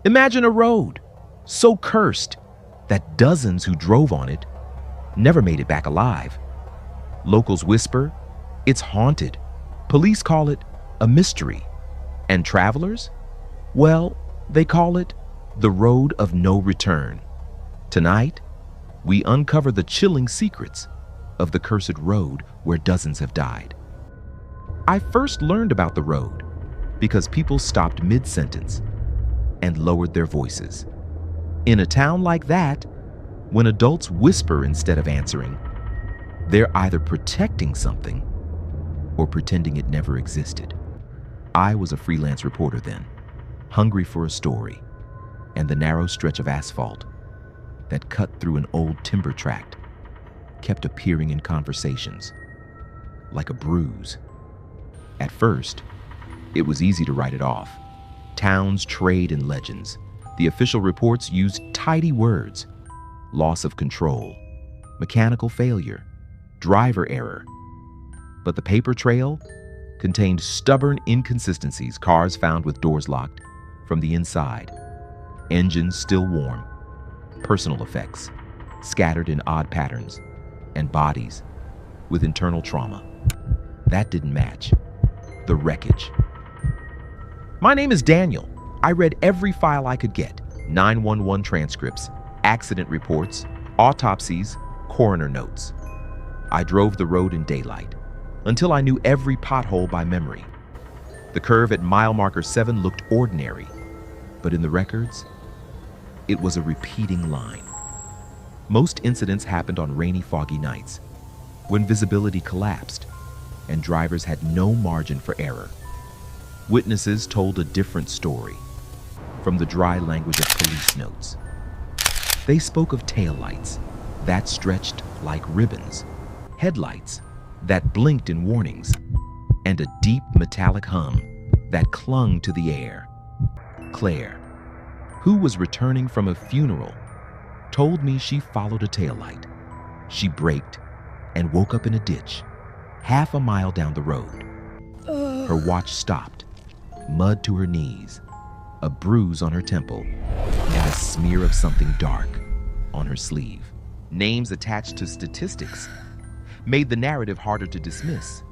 Imagine a road so cursed that dozens who drove on it never made it back alive. Locals whisper it's haunted. Police call it a mystery. And travelers? Well, they call it the road of no return. Tonight, we uncover the chilling secrets of the cursed road where dozens have died. I first learned about the road because people stopped mid-sentence and lowered their voices. In a town like that, when adults whisper instead of answering, they're either protecting something or pretending it never existed. I was a freelance reporter then, hungry for a story, and the narrow stretch of asphalt that cut through an old timber tract kept appearing in conversations like a bruise. At first, it was easy to write it off. Towns trade in legends. The official reports used tidy words: loss of control, mechanical failure, driver error. But the paper trail contained stubborn inconsistencies: cars found with doors locked from the inside, engines still warm, personal effects scattered in odd patterns, and bodies with internal trauma. That didn't match the wreckage. My name is Daniel. I read every file I could get: 911 transcripts, accident reports, autopsies, coroner notes. I drove the road in daylight until I knew every pothole by memory. The curve at mile marker 7 looked ordinary, but in the records, it was a repeating line. Most incidents happened on rainy, foggy nights when visibility collapsed and drivers had no margin for error. Witnesses told a different story from the dry language of police notes. They spoke of taillights that stretched like ribbons, headlights that blinked in warnings, and a deep metallic hum that clung to the air. Claire, who was returning from a funeral, told me she followed a taillight. She braked and woke up in a ditch half a mile down the road. Her watch stopped, mud to her knees, a bruise on her temple, and a smear of something dark on her sleeve. Names attached to statistics made the narrative harder to dismiss.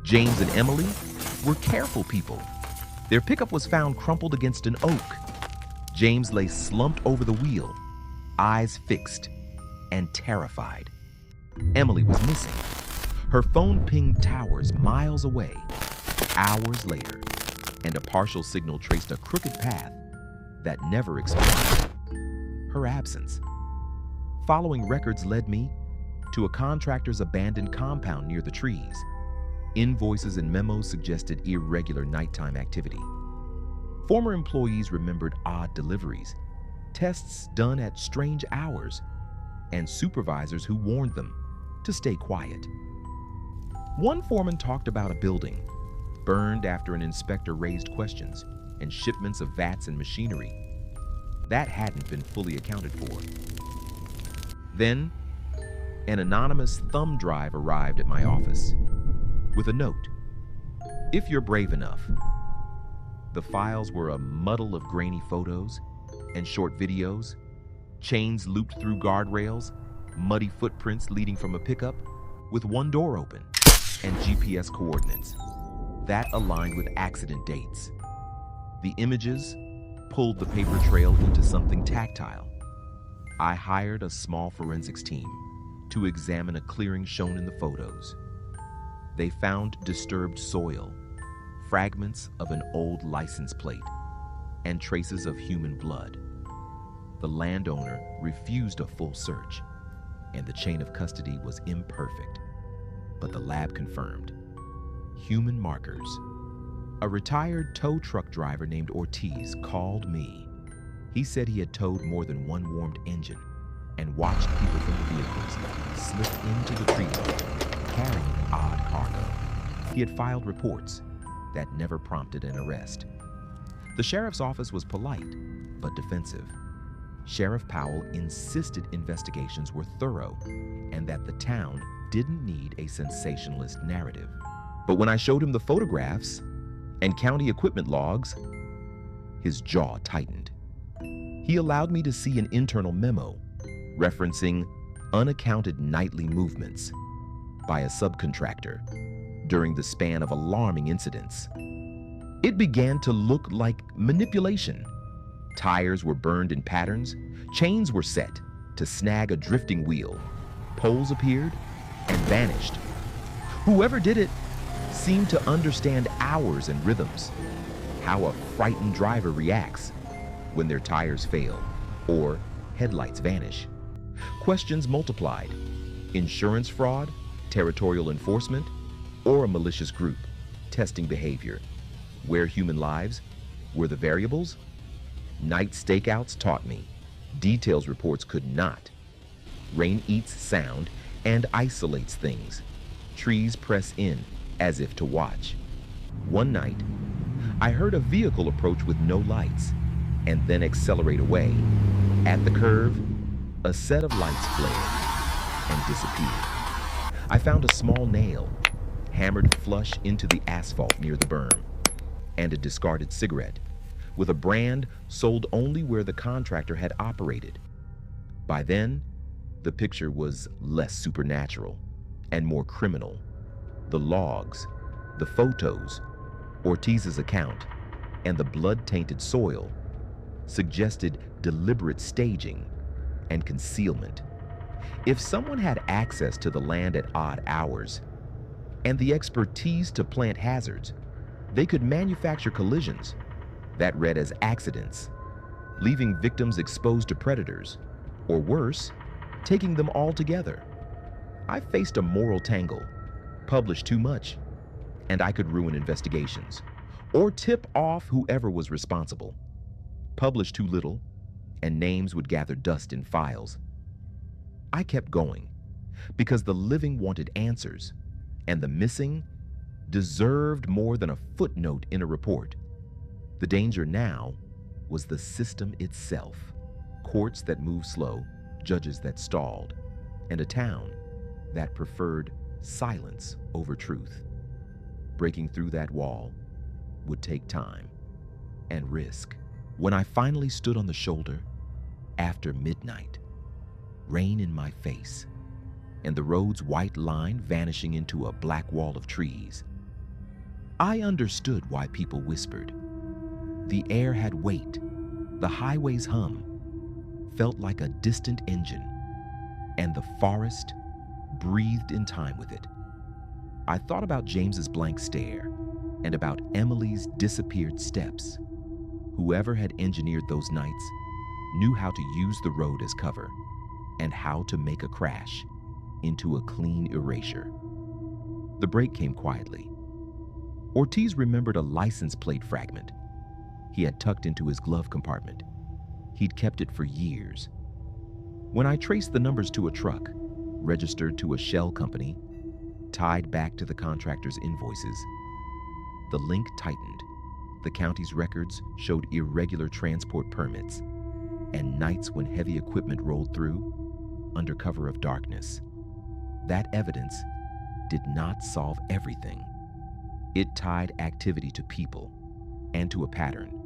James and Emily were careful people. Their pickup was found crumpled against an oak. James lay slumped over the wheel, eyes fixed and terrified. Emily was missing. Her phone pinged towers miles away. Hours later, and a partial signal traced a crooked path that never explained her absence. Following records led me to a contractor's abandoned compound near the trees. Invoices and memos suggested irregular nighttime activity. Former employees remembered odd deliveries, tests done at strange hours, and supervisors who warned them to stay quiet. One foreman talked about a building burned after an inspector raised questions, and shipments of vats and machinery that hadn't been fully accounted for. Then, an anonymous thumb drive arrived at my office with a note: if you're brave enough. The files were a muddle of grainy photos and short videos, chains looped through guardrails, muddy footprints leading from a pickup with one door open, and GPS coordinates that aligned with accident dates. The images pulled the paper trail into something tactile. I hired a small forensics team to examine a clearing shown in the photos. They found disturbed soil, fragments of an old license plate, and traces of human blood. The landowner refused a full search, and the chain of custody was imperfect, but the lab confirmed human markers. A retired tow truck driver named Ortiz called me. He said he had towed more than one warmed engine and watched people from the vehicles slip into the tree line carrying odd cargo. He had filed reports that never prompted an arrest. The sheriff's office was polite, but defensive. Sheriff Powell insisted investigations were thorough and that the town didn't need a sensationalist narrative. But when I showed him the photographs and county equipment logs, his jaw tightened. He allowed me to see an internal memo referencing unaccounted nightly movements by a subcontractor during the span of alarming incidents. It began to look like manipulation. Tires were burned in patterns, chains were set to snag a drifting wheel, poles appeared and vanished. Whoever did it seemed to understand hours and rhythms, how a frightened driver reacts when their tires fail or headlights vanish. Questions multiplied: insurance fraud, territorial enforcement, or a malicious group testing behavior. Where human lives were the variables? Night stakeouts taught me details reports could not. Rain eats sound and isolates things. Trees press in as if to watch. One night, I heard a vehicle approach with no lights and then accelerate away. At the curve, a set of lights flared and disappeared. I found a small nail hammered flush into the asphalt near the berm, and a discarded cigarette with a brand sold only where the contractor had operated. By then, the picture was less supernatural and more criminal. The logs, the photos, Ortiz's account, and the blood-tainted soil suggested deliberate staging and concealment. If someone had access to the land at odd hours and the expertise to plant hazards, they could manufacture collisions that read as accidents, leaving victims exposed to predators, or worse, taking them all together. I faced a moral tangle: publish too much, and I could ruin investigations, or tip off whoever was responsible. Publish too little, and names would gather dust in files. I kept going because the living wanted answers, and the missing deserved more than a footnote in a report. The danger now was the system itself: courts that moved slow, judges that stalled, and a town that preferred silence over truth. Breaking through that wall would take time and risk. When I finally stood on the shoulder after midnight, rain in my face, and the road's white line vanishing into a black wall of trees, I understood why people whispered. The air had weight. The highway's hum felt like a distant engine, and the forest breathed in time with it. I thought about James's blank stare and about Emily's disappeared steps. Whoever had engineered those nights knew how to use the road as cover and how to make a crash into a clean erasure. The break came quietly. Ortiz remembered a license plate fragment he had tucked into his glove compartment. He'd kept it for years. When I traced the numbers to a truck, registered to a shell company, tied back to the contractor's invoices, the link tightened. The county's records showed irregular transport permits and nights when heavy equipment rolled through under cover of darkness. That evidence did not solve everything. It tied activity to people and to a pattern,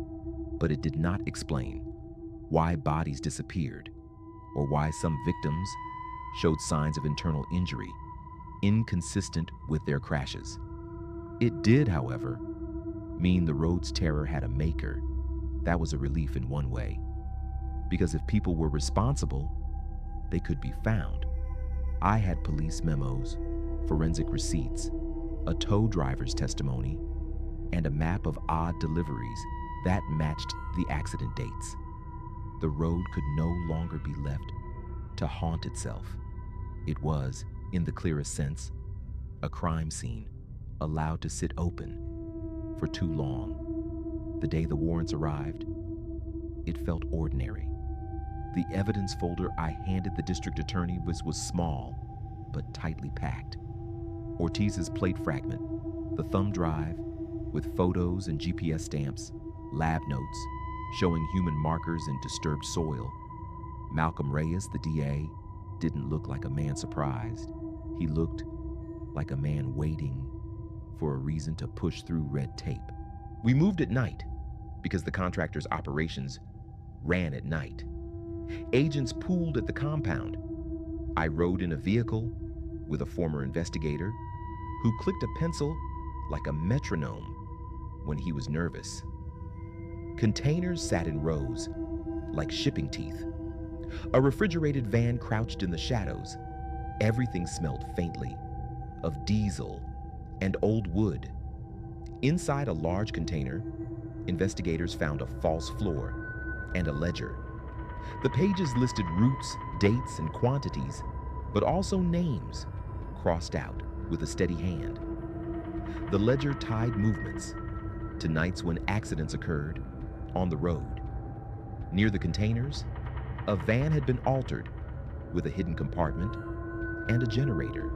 but it did not explain why bodies disappeared or why some victims showed signs of internal injury inconsistent with their crashes. It did, however, mean the road's terror had a maker. That was a relief in one way, because if people were responsible, they could be found. I had police memos, forensic receipts, a tow driver's testimony, and a map of odd deliveries that matched the accident dates. The road could no longer be left to haunt itself. It was, in the clearest sense, a crime scene allowed to sit open for too long. The day the warrants arrived, it felt ordinary. The evidence folder I handed the district attorney was small, but tightly packed. Ortiz's plate fragment, the thumb drive with photos and GPS stamps, lab notes showing human markers in disturbed soil. Malcolm Reyes, the DA, didn't look like a man surprised. He looked like a man waiting for a reason to push through red tape. We moved at night because the contractor's operations ran at night. Agents pooled at the compound. I rode in a vehicle with a former investigator who clicked a pencil like a metronome when he was nervous. Containers sat in rows like shipping teeth. A refrigerated van crouched in the shadows. Everything smelled faintly of diesel and old wood. Inside a large container, investigators found a false floor and a ledger. The pages listed routes, dates, and quantities, but also names crossed out with a steady hand. The ledger tied movements to nights when accidents occurred on the road. Near the containers, a van had been altered with a hidden compartment and a generator.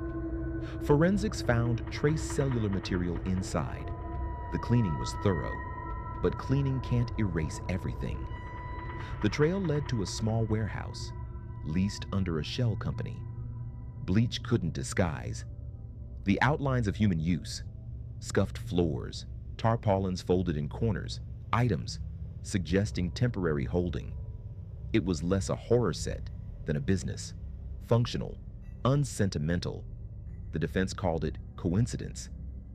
Forensics found trace cellular material inside. The cleaning was thorough, but cleaning can't erase everything. The trail led to a small warehouse, leased under a shell company. Bleach couldn't disguise the outlines of human use: scuffed floors, tarpaulins folded in corners, items suggesting temporary holding. It was less a horror set than a business, functional, unsentimental. The defense called it coincidence,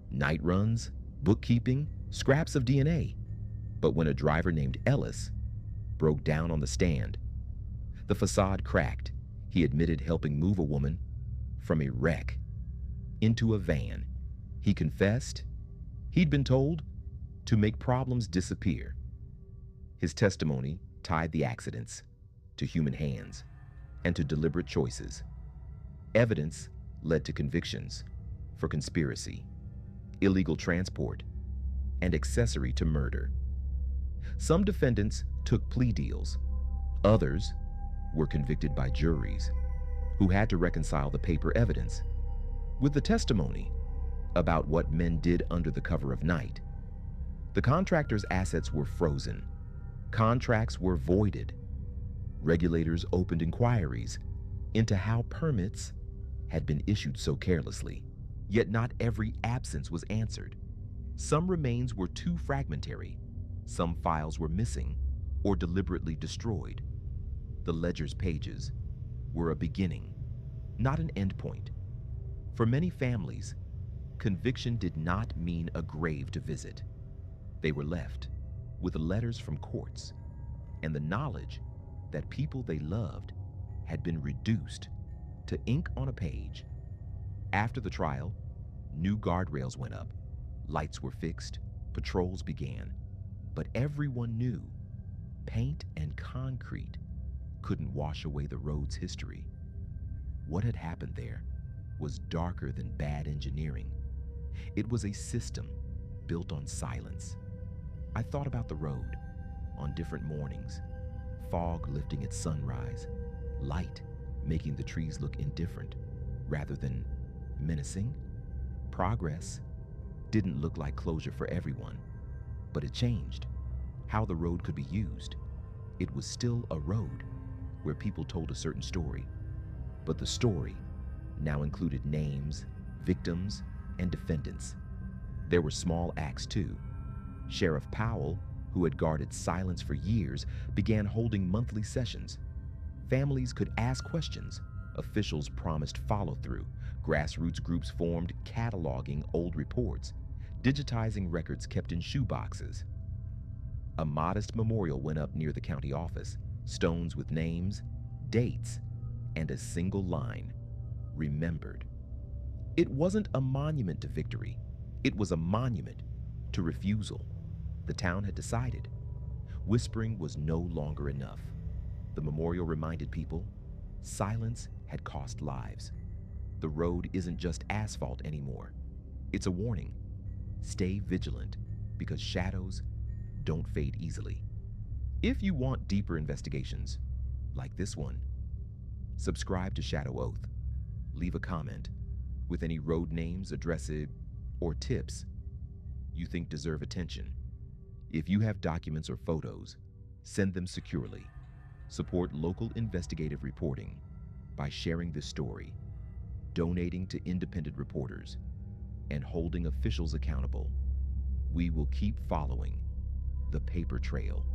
night runs, bookkeeping, scraps of DNA. But when a driver named Ellis broke down on the stand, the facade cracked. He admitted helping move a woman from a wreck into a van. He confessed he'd been told to make problems disappear. His testimony tied the accidents to human hands and to deliberate choices. Evidence led to convictions for conspiracy, illegal transport, and accessory to murder. Some defendants took plea deals. Others were convicted by juries who had to reconcile the paper evidence with the testimony about what men did under the cover of night. The contractor's assets were frozen. Contracts were voided. Regulators opened inquiries into how permits had been issued so carelessly. Yet not every absence was answered. Some remains were too fragmentary. Some files were missing or deliberately destroyed. The ledger's pages were a beginning, not an endpoint. For many families, conviction did not mean a grave to visit. They were left with letters from courts and the knowledge that people they loved had been reduced to ink on a page. After the trial, new guardrails went up, lights were fixed, patrols began, but everyone knew paint and concrete couldn't wash away the road's history. What had happened there was darker than bad engineering. It was a system built on silence. I thought about the road on different mornings, fog lifting at sunrise, light making the trees look indifferent rather than menacing. Progress didn't look like closure for everyone, but it changed how the road could be used. It was still a road where people told a certain story, but the story now included names, victims, and defendants. There were small acts too. Sheriff Powell, who had guarded silence for years, began holding monthly sessions. Families could ask questions. Officials promised follow-through. Grassroots groups formed, cataloging old reports, digitizing records kept in shoeboxes. A modest memorial went up near the county office, stones with names, dates, and a single line: remembered. It wasn't a monument to victory. It was a monument to refusal. The town had decided. Whispering was no longer enough. The memorial reminded people silence had cost lives. The road isn't just asphalt anymore. It's a warning. Stay vigilant, because shadows don't fade easily. If you want deeper investigations, like this one, subscribe to Shadow Oath. Leave a comment with any road names, addresses, or tips you think deserve attention. If you have documents or photos, send them securely. Support local investigative reporting by sharing this story, donating to independent reporters, and holding officials accountable. We will keep following the paper trail.